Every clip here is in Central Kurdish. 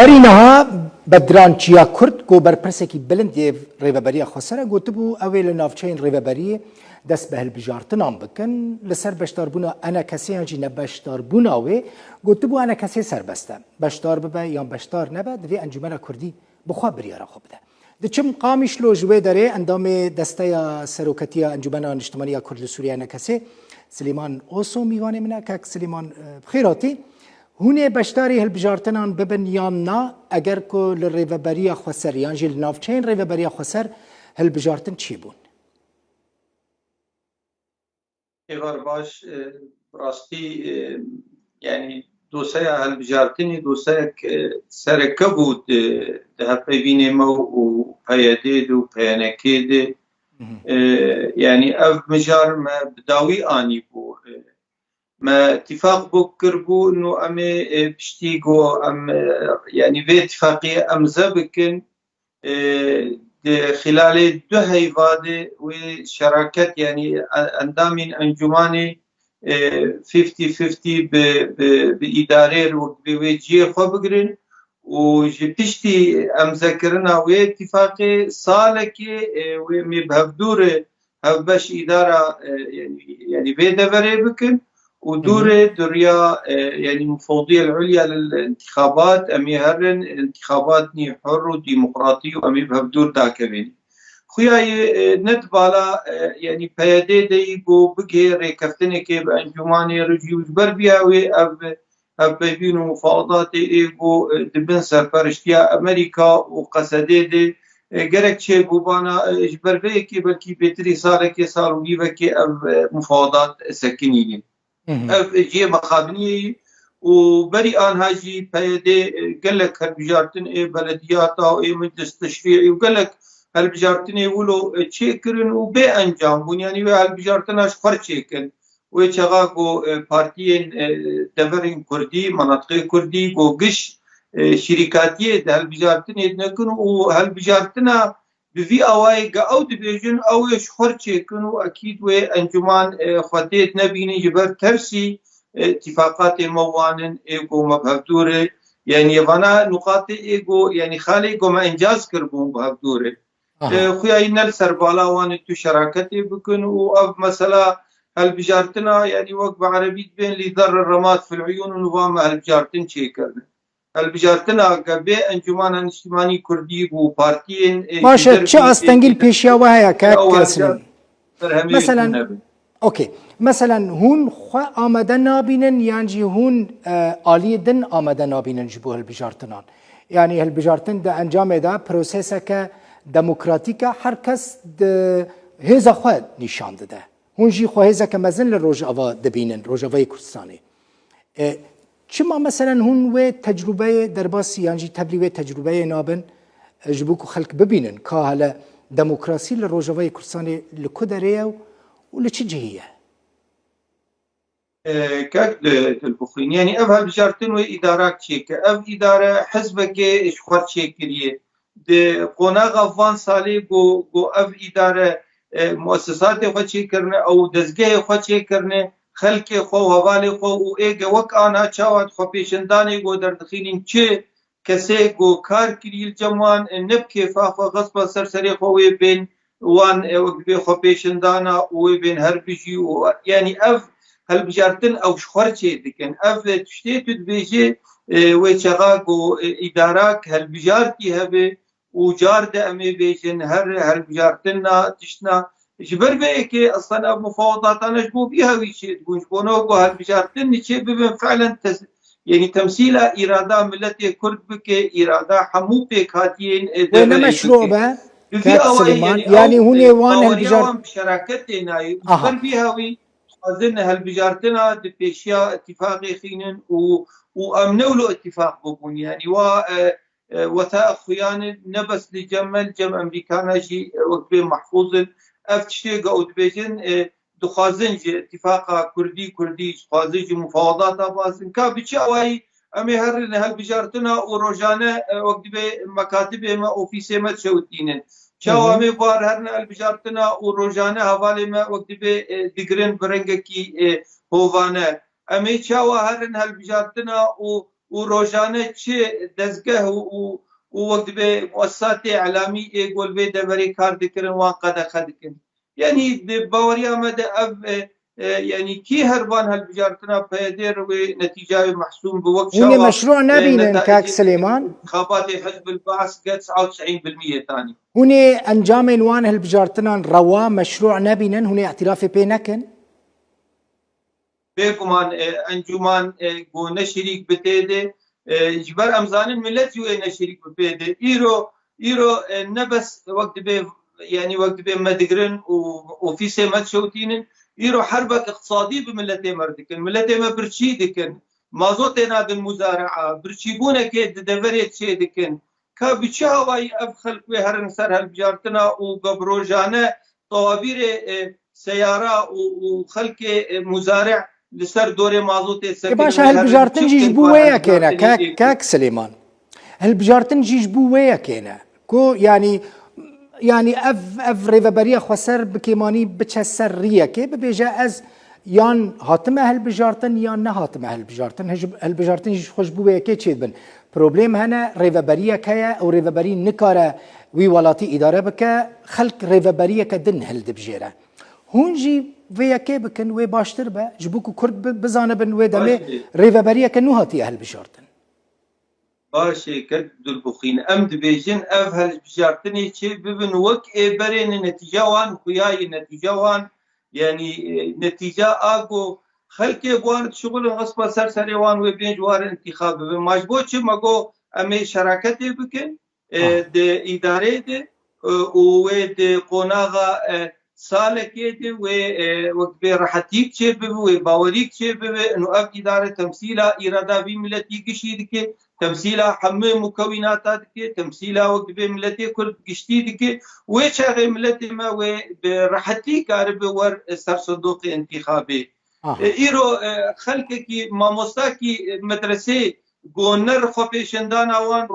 ارینها بدران چیا کرد کو برپرسکی بلند ریوبری خسره گوتبو اول نافچین ریوبری دست به هلبجارتنان بکن لسر بشتاربونا انا کسی هنجی نبشتاربونا و گوتبو انا کسی سربسته بشتار ببه یا بشتار نبه دوی انجمن کردی بخوا بریاره خوب ده دچم قامیش لو جوه داره اندام دسته سروکتی انجمن اجتماعی کرد سوریه انا کسی سلیمان اوسو میوانه منه که سلیمان بخیراتی هونه بشتاری هلبجارتنان ببن یان نا اگر کو لریوبری خسر یان جیل نافچین ریوبری خسر هلبجارتن چی بون؟ ایوار باش راستی یعنی دوسای هلبجارتنی دوسای سرکه بود ده پیوینه ما و پیاده دو پیانکه ده یعنی او مجار ما بداوی آنی بود ما اتفاق بكر بو انه ام بشتيقو ام يعني في اتفاقية امزه بكن خلال دو هيفاده وشراكات يعني اندامين انجماني 50-50 بإدارة وبوجيه خو بقرن وجبتشتي امذكرنا واتفاقي صالكي ومبهبدوره هبش إدارة يعني بيدا بري بكن ودور دوريا يعني المفوضية العليا للانتخابات أمي هرن انتخابات ني حر وديمقراطي وأمي بهبدور داكبين خويا ند بالا يعني بيادي ديقو بقي ريكفتني كي بأنجماني رجي وجبر بياوي أب بيبينو مفاوضات إيقو دبن سرپرشتيا أمريكا وقصدي دي gerek çe bu bana jberve ki belki betri sale ki salugi ve ki ev mufawadat sekinini ev ciye makabini و بري آن هاجي بيدي قال لك هالبجارتن بلديات أو مجلس تشريعي وقال لك هالبجارتن يقولوا تشيكرن وبي أنجام بون يعني هالبجارتن أشخر تشيكن ويشغاقو بارتيين دفرين كردي مناطق كردي و قش شركاتيه ده هالبجارتن يدنكن وهالبجارتنا بفي أواي قاود بيجن أو يشخر تشيكن وأكيد وأنجمان خديت نبيني جبر ترسي اتفاقات موانن ايجو مبهدوره يعني يفانا نقاط ايجو يعني خالي ايجو ما انجاز كربون بهدوره خويا ينال سربالا وان تو شراكتي بكن و مثلا هالبجارتنا يعني وقت عربي بين اللي ذر الرماد في العيون ونظام هالبجارتن شيكر هالبجارتنا قبي انجمان اجتماعي كردي وبارتيين ماشي تش استنجل بيشيا وهي كاسم مثلا اوكي مثلا هون خو آمده نابینن یعنی هون آلی دن آمده نابینن جبو هالبجارتنان يعني هالبجارتن ده انجام ده پروسیسه که دموکراتیکه هر کس ده هیزا خود نشان ده هون جی خو هیزا که مزن لروجاوا دبینن روجاوای کردستانی چما مثلا هون و تجربه درباسی یعنی تبلیغ تجربه نابن جبو کو خلق ببینن که حالا دموکراسی لروجاوای کردستانی لکدریه ولا تشجيهيه؟ كاك البخين يعني أفها بجارتن وإدارات شيك أف إدارة حزبك إيش خوات شيكريه ده قناة غفان صالي جو أف إدارة مؤسسات خوات شيكرنا أو دزجه خوات شيكرنا خلق خو هوالي خو وإيجا وك أنا شاوات خو بيشنداني جو دردخينين چه كسي جو كار كريل جموان نبكي فاخو غصب سرسري خو بين وان وقبي خو بيشندانا وبين هربجي يعني أف هالبجارتن او شخورتي دكن اف تشتيت بيجي ويشغاقو ادارات هالبجارتي هبه وجار امي بيجن هالبجارتنا تشنا جبر بيكي اصلا مفاوضات انا جبو بيها ويشي تقول شبونو هالبجارتن نشي ببن فعلا يعني تمثيل اراده ملتي كرد بك اراده حمو بك هاتين وين مشروع به سليمان يعني هون وان هالبجار بشراكتنا جبر بيها وي أظن هالبجارتنا دبيشيا اتفاقي خينن وأمنوا له اتفاق بكون يعني وثائق خيانة نبس لجمل جم أمريكانا جي وقت محفوظ أفتشتي قاود بيجن دخازن جي اتفاقا كردي خازن جي مفاوضات باسن كابتشي أواي أمي هرن هالبجارتنا وروجانا وقت بي مكاتب ما أوفيسي ما تشوتينن شاوامي بار هرنا البجارتنا وروجانا هوالي ما وقت بي دقرن برنگكي هووانا امي شاوا هرن هالبجارتنا وروجانه چه دزگه و وقت به مؤسسات اعلامی گل به دبری کار دکرن وان قد خدکن يعني باوريا مدى يعني كي هربان هالبجارتنا بهدير ونتيجة محسوم بوقت هوني مشروع نبينن كاك سليمان انتخابات حزب البعث قد 99% ثاني هوني انجام وان هالبجارتنا روا مشروع نبينن هوني اعترافي بينكن بيكمان انجمان جو نشريك بتيده جبر امزان الملت يو نشريك بتيده ايرو نبس وقت به يعني وقت به مدقرن وفي سمات شوتينن ايرو حربك اقتصادي بملتي مردكن ملتي ما برشيدكن مازوتنا بالمزارعه برشيبونه كيد دبريت شيدكن كابتشا هواي ابخل هرن سر هالبجارتنا وقبروجانه طوابير سياره وخلق مزارع لسر دوري مازوت باشا هالبجارتن جيج بويا كينا كاك سليمان هالبجارتن جيج بويا كينا كو يعني اف ريفابريا خسر بكيماني بتشسر ريا كي ببيجا از يان هاتمه هالبجارتن يان نه هاتمه هالبجارتن هالبجارتن جيج خوش بويا كي تشيد بن بروبليم هنا ريفابريا كيا او ريفابري نكاره وي ولاتي اداره بك خلق ريفابريا كدن هالدبجيره هون جي ويا كي بكن وي باشتر با جبوكو كرد بزانه بن وي دمي ريفابريا كنو هاتي هالبجارتن باشي كد دلبخين ام دبيجن اف هالبجارتني شي ببن وك برين نتيجه وان خوياي نتيجه وان يعني نتيجه اكو خلقي بوان شغل غصب سرسري وان وبين جوار انتخاب ماجبوتش ماغو امي شراكتي بكن د اداره دي ود قوناغا سالكي دي وقت برحتيك شي بو باوريك شي بو انه اف اداره تمثيلها اراده بملتي قشيدك تمثيلها حمي مكوناتك تمثيلها وقت بملتي كل قشتيدك وشاغي ملتي ما برحتي كارب ور سر صندوق انتخابي ايرو خلقك ماموستاكي مدرسه گونر خو پیشندان اوان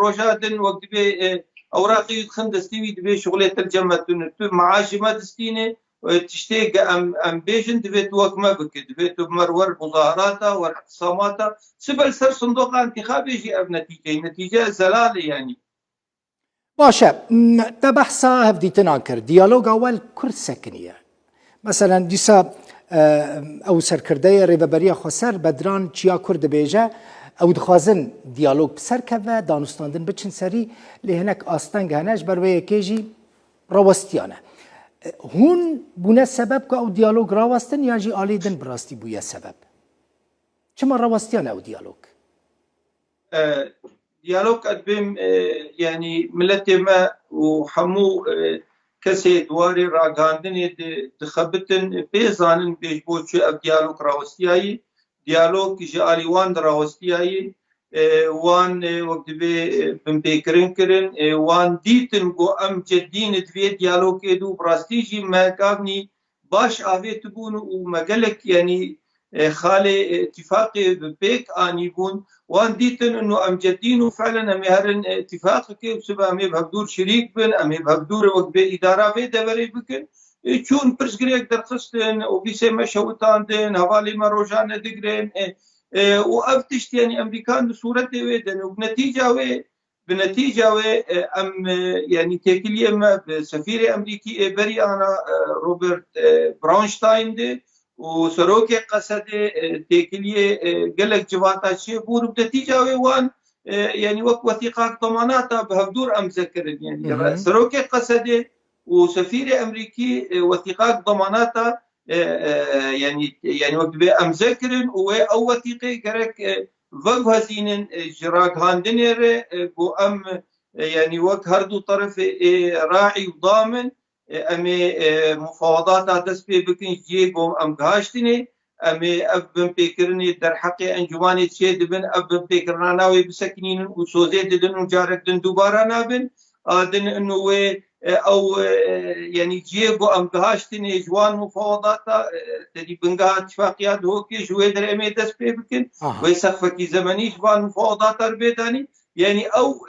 روجا دن وقت به اوراقي خندستي دبي شغله ترجمه تو معاش ما دستينه تشتيق ام بيجن دبيت وكما بك دبيت بمرور مظاهرات واعتصامات سبل سر صندوق انتخابي يجي اب نتيجه زلال يعني باشا تبحثا هفديتنا كر ديالوج اول كر سكنيه مثلا ديسا او سرکردەیە ڕێبەبەریە خۆسەر بەدران چیا کورد دەبێژە ئەو دخوازن دیالۆگ بسەرکەوە دانوستاندن بچن سەری لێ هەنێک ئاستەنگ هەنەش بەروەیەکێژی ڕەوەستیانە هون بوونە سەبەب کە ئەو دیالۆگ ڕاوەستن یاژی ئالێدن بڕاستی بوویە سەبەب چما ڕەوەستیانە ئەو دیالۆگ دیالۆگ ئەدبێم یعنی ملەتێ مە و هەموو کسی دواری راگاندنی دخبتن بیزانن بیش بوچه اب دیالوگ راوستیایی دیالوگ جالی وان راوستیایی وان وقت به بمبیکرین کرن وان دیتن گو ام جدین دوی دیالوگ ادو براستیجی مکابنی باش آوه تبون و مگلک یعنی خال اتفاق بيك اني بون وان ديتن انه ام جدين وفعلا ام هرن اتفاق كيف سبا ام بهدور شريك بن ام بهدور وقت باداره في دوري بكن چون برزغريك درخستن وبيسه مشوتان دن حوالي ما روجانه دغرين وافتشت يعني امريكان بصوره ودن بنتيجه ام يعني تكليه ما سفير امريكي بري انا روبرت براونشتاين دي وسروك قصد تكليه قالك جواتا شي بور بنتيجه وان يعني وثيقه ضمانات بهدور ام ذكر يعني سروك قصد وسفير امريكي وثيقه ضمانات يعني وقت ام ذكر او وثيقه كرك فوق هزين جراك هاندنر بو ام يعني وقت هردو طرف راعي وضامن امي مفاوضات دست پی بکن جیگم ام گهاشتنی امي ابن پیکرنی در حق انجمانی چه دبن ابن پیکرناوی بسکنین و سوزه ددن و جارک دن دوباره نابن دن انه او يعني جيبو ام گهاشتنی جوان مفاوضات تدي بنگاه اتفاقيات هوكي جوه در امي دست پی بکن و سقفکی زمانی جوان مفاوضات ربيداني يعني او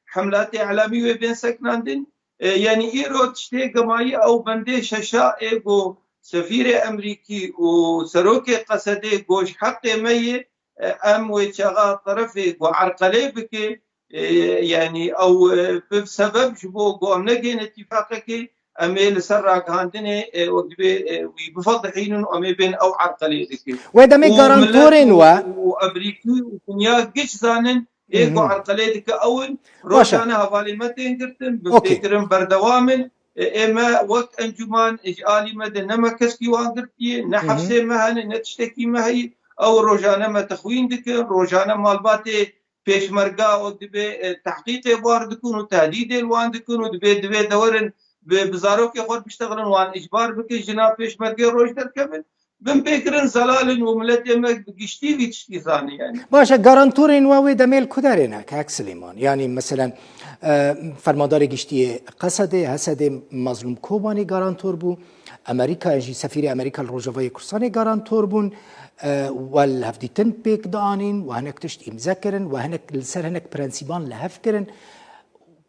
حملات اعلامي بين سكناندن يعني ايرو تشتي قماي او بندي شاشا ايغو سفير امريكي وسروكي قصدي گوش حق مي ام وشغا طرفي وعرقلي بك يعني او بسبب جبو قوم نجين اتفاقك امي لسراك هاندني وبفضل حين امي بين او عرقلي ذكي وإذا مي جارانتورين وامريكي وكنيا جيش زانن ايقو عرقلي ذكي اول روشانا هفالي متين قرتن بفكرن بردوامن اما وقت انجمان اجالي مدن نما كسكي وانقرتي نحفسي مهن نتشتكي مهي او روجانا ما تخوين دك روجانا مالباتي پێشمەرگا و دەبێ تحقیقی بوار دکن و تهدیدی وان دکن و دەبێ دەورن بزاروکی خۆر بشتغلن وان اجبار بکە ژنا پێشمەرگەی ڕۆژ دەرکەبن بم پێکردن زەلالن و ملەت ئێمە گشتیوی تشتی زانی يعني باشە گارانتۆرین واوێ دەمێل کودارێنە کاک سلێمان يعني مثلا فەرمانداری گشتی قەسەدێ هەسەدێ مەزلوم کۆبانی گارانتۆر بوو ئەمریکا ژی سەفیری ئەمریکا لە ڕۆژاوای کوردستانی گارانتۆر بوون والهفديتن بيك دانين وهناك تشت إمزاكرن وهناك لسر هناك برانسيبان لهفكرن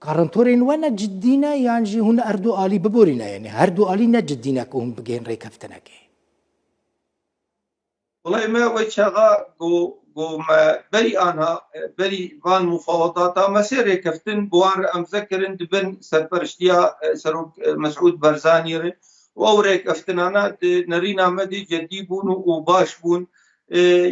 قارنتورين وانا جدينا يعني هنا أردو آلي ببورينا يعني هردو آلي نجدينا كهم بجين ريكفتنا كي والله ما وجهها جو ما بري أنا بري فان مفاوضات ما سير ريكفتن بوار أمذكرن دبن سربرشتيا سروك مسعود برزاني وأوريك أفتنانا نرينا مدي جدي بون وباش بون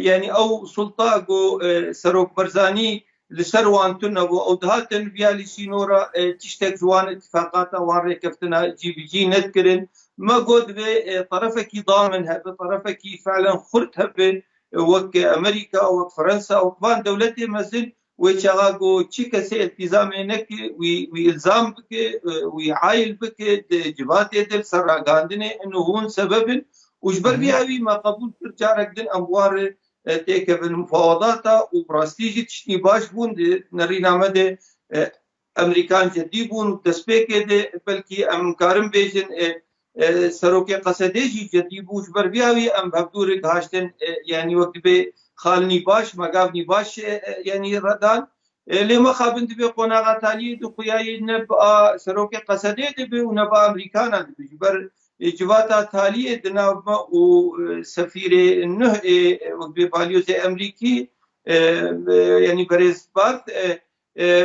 يعني أو سلطة جو سروك برزاني لسروان تنبو أو دهاتن بيالي سينورا تشتك جوان اتفاقاتا واريك أفتنا جي نذكرن ما قد بطرفك ضامن هذا طرفك فعلا خرط هبه وك أمريكا وك فرنسا وكمان دولتي مازل وشغاقو تشيكا سي التزامينك وإلزام بك وعايل بك جبات يدل سراغاندني انه هون سبب وجبر بيهاوي ما قبول كرجارك دن اموار تيك بالمفاوضات وبراستيجي تشتي باش بون نرينا مدى امريكان جدي بون تسبيك بلكي امكارم بيجن سروكي قصديجي جدي بوش بر بيهاوي ام بابدورك هاشتن يعني وقت بي خالني باش مقابني باش يعني ردان لما خابن دبي قناغة تالي دقياي نبقى سروكي قصدي دبي ونبقى أمريكانا دبي جبر جواتا تالي دنابما وسفير النه وقبي باليوزي أمريكي يعني بريز بارت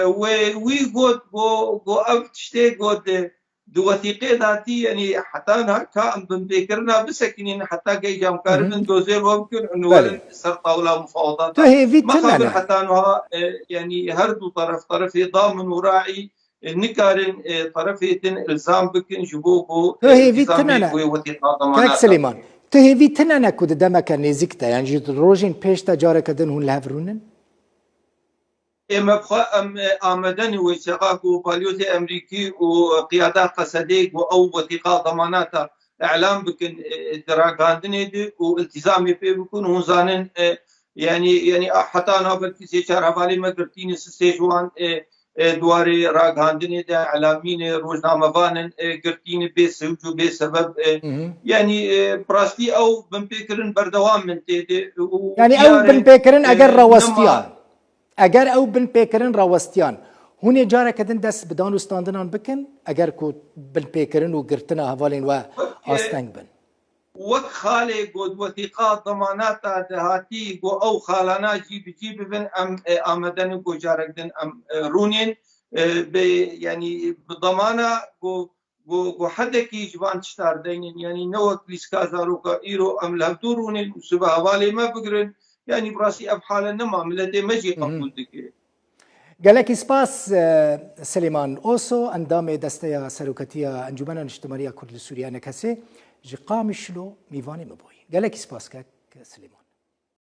وي قد قو أفتشتي قد دو وثيقه ذاتي يعني حتى كان بنذكرنا بسكنين حتى كي جام كاربن دوزير ممكن انه صار طاوله مفاوضات ما خبر حتى انها يعني هردو طرف ضامن وراعي نكارن طرفين الزام بكن جبوبو هي فيتنانا كاك سليمان هي فيتنانا كود دمك نزكتا يعني جد روجين بيشتا جارك دن هون لهفرونن اما بخا آمدن وشغاقو باليوتي امريكي وقيادة قصديق او وثيقة ضمانات اعلام بكن دراغاندني دي والتزامي في بكون هون زانن يعني حتى انا بالكسي شهر هفالي ما قرتيني سيجوان دواري راغاندني دي اعلامين روزنامه فانن قرتيني بسبب بسبب يعني براستي او بنبيكرن بردوام من تيدي يعني او بنبيكرن اگر روستيان اگر او بن پیکرن راوستیان هونی جاره کدن دست بدان و ستاندنان بکن اگر کو بن پیکرن و گرتنا حوالین و آستنگ بن وك خالي قد وثيقات ضمانات دهاتي قو او خالانا جيب بن ام امدن قو جارك دن ام رونين يعني بضمانه قو حدكي جبان تشتار دينين يعني نوك لسكازاروكا ايرو ام لهدورونين سبا حوالي ما بقرن يعني براسي ابحال نما ملتي مجي قبول دكي قالك سباس سليمان اوسو اندام دستيا سروكتيا انجمن الاجتماعيه كرد سوريا نكسي جقام شلو ميفاني مبوي قالك سباس كاك سليمان